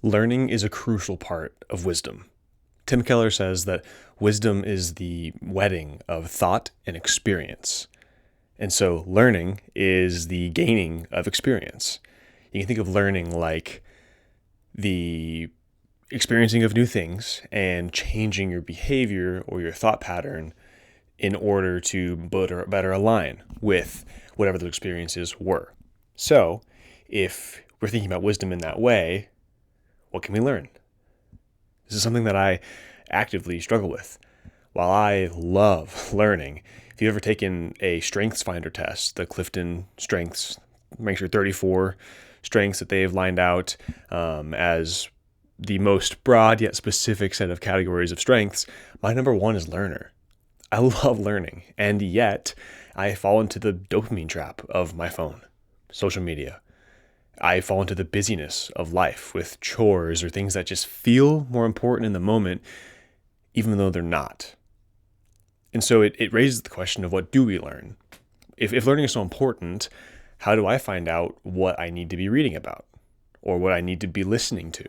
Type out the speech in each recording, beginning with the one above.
Learning is a crucial part of wisdom. Tim Keller says that wisdom is the wedding of thought and experience. And so learning is the gaining of experience. You can think of learning like the experiencing of new things and changing your behavior or your thought pattern in order to better align with whatever those experiences were. So if we're thinking about wisdom in that way, what can we learn? This is something that I actively struggle with. While I love learning, if you've ever taken a strengths finder test, the Clifton strengths, make sure 34 strengths that they've lined out as the most broad yet specific set of categories of strengths, my number one is learner. I love learning, and yet I fall into the dopamine trap of my phone, social media. I fall into the busyness of life with chores or things that just feel more important in the moment, even though they're not. And so it raises the question of, what do we learn? If learning is so important, how do I find out what I need to be reading about or what I need to be listening to?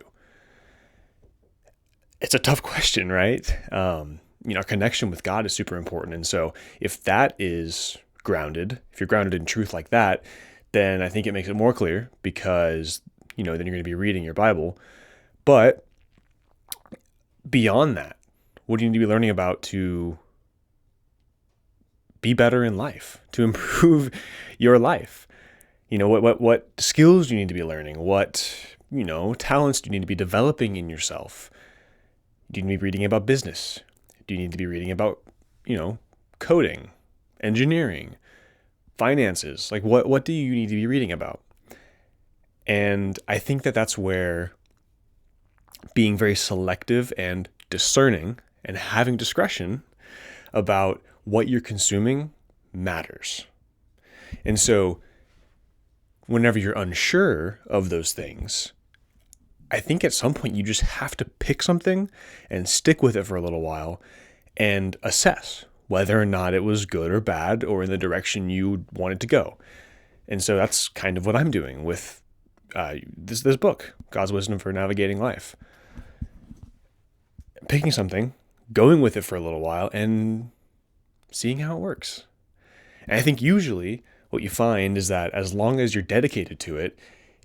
It's a tough question, right? Our connection with God is super important. And so if that is grounded, if you're grounded in truth like that, then I think it makes it more clear because, then you're going to be reading your Bible. But beyond that, what do you need to be learning about to be better in life, to improve your life? What skills do you need to be learning? What, talents do you need to be developing in yourself? Do you need to be reading about business? Do you need to be reading about, coding, engineering, finances? Like what do you need to be reading about? And I think that that's where being very selective and discerning and having discretion about what you're consuming matters. And so whenever you're unsure of those things, I think at some point you just have to pick something and stick with it for a little while and assess whether or not it was good or bad or in the direction you wanted to go. And so that's kind of what I'm doing with this book, God's Wisdom for Navigating Life. Picking something, going with it for a little while, and seeing how it works. And I think usually what you find is that as long as you're dedicated to it,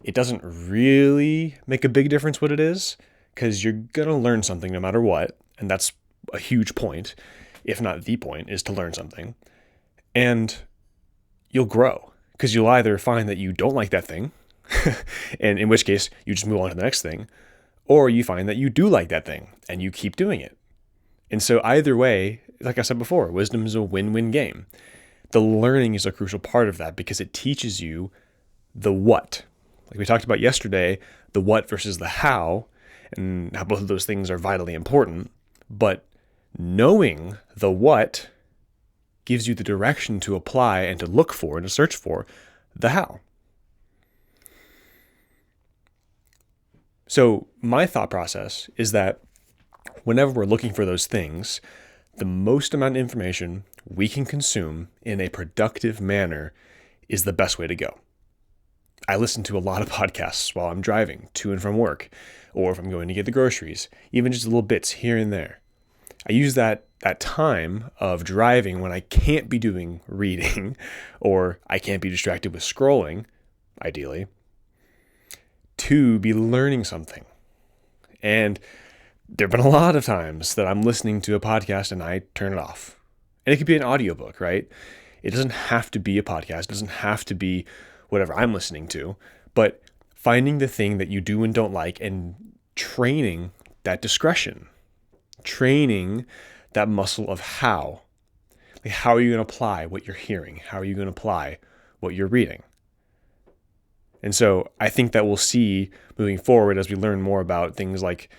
it doesn't really make a big difference what it is, because you're going to learn something no matter what. And that's a huge point, if not the point, is to learn something. And you'll grow, because you'll either find that you don't like that thing, and in which case you just move on to the next thing, or you find that you do like that thing and you keep doing it. And so either way, like I said before, wisdom is a win-win game. The learning is a crucial part of that because it teaches you the what. Like we talked about yesterday, the what versus the how, and how both of those things are vitally important. But knowing the what gives you the direction to apply and to look for and to search for the how. So my thought process is that whenever we're looking for those things, the most amount of information we can consume in a productive manner is the best way to go. I listen to a lot of podcasts while I'm driving to and from work, or if I'm going to get the groceries, even just little bits here and there. I use that time of driving when I can't be doing reading or I can't be distracted with scrolling, ideally, to be learning something. And there have been a lot of times that I'm listening to a podcast and I turn it off. And it could be an audiobook, right? It doesn't have to be a podcast. It doesn't have to be whatever I'm listening to. But finding the thing that you do and don't like and training that discretion. Training that muscle of how. Like, how are you going to apply what you're hearing? How are you going to apply what you're reading? And so I think that we'll see moving forward as we learn more about things like,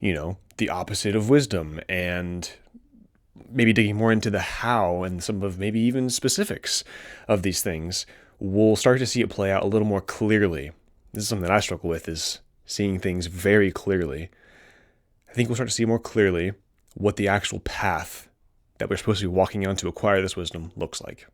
the opposite of wisdom, and maybe digging more into the how and some of maybe even specifics of these things, we'll start to see it play out a little more clearly. This is something that I struggle with, is seeing things very clearly. I think we'll start to see more clearly what the actual path that we're supposed to be walking on to acquire this wisdom looks like.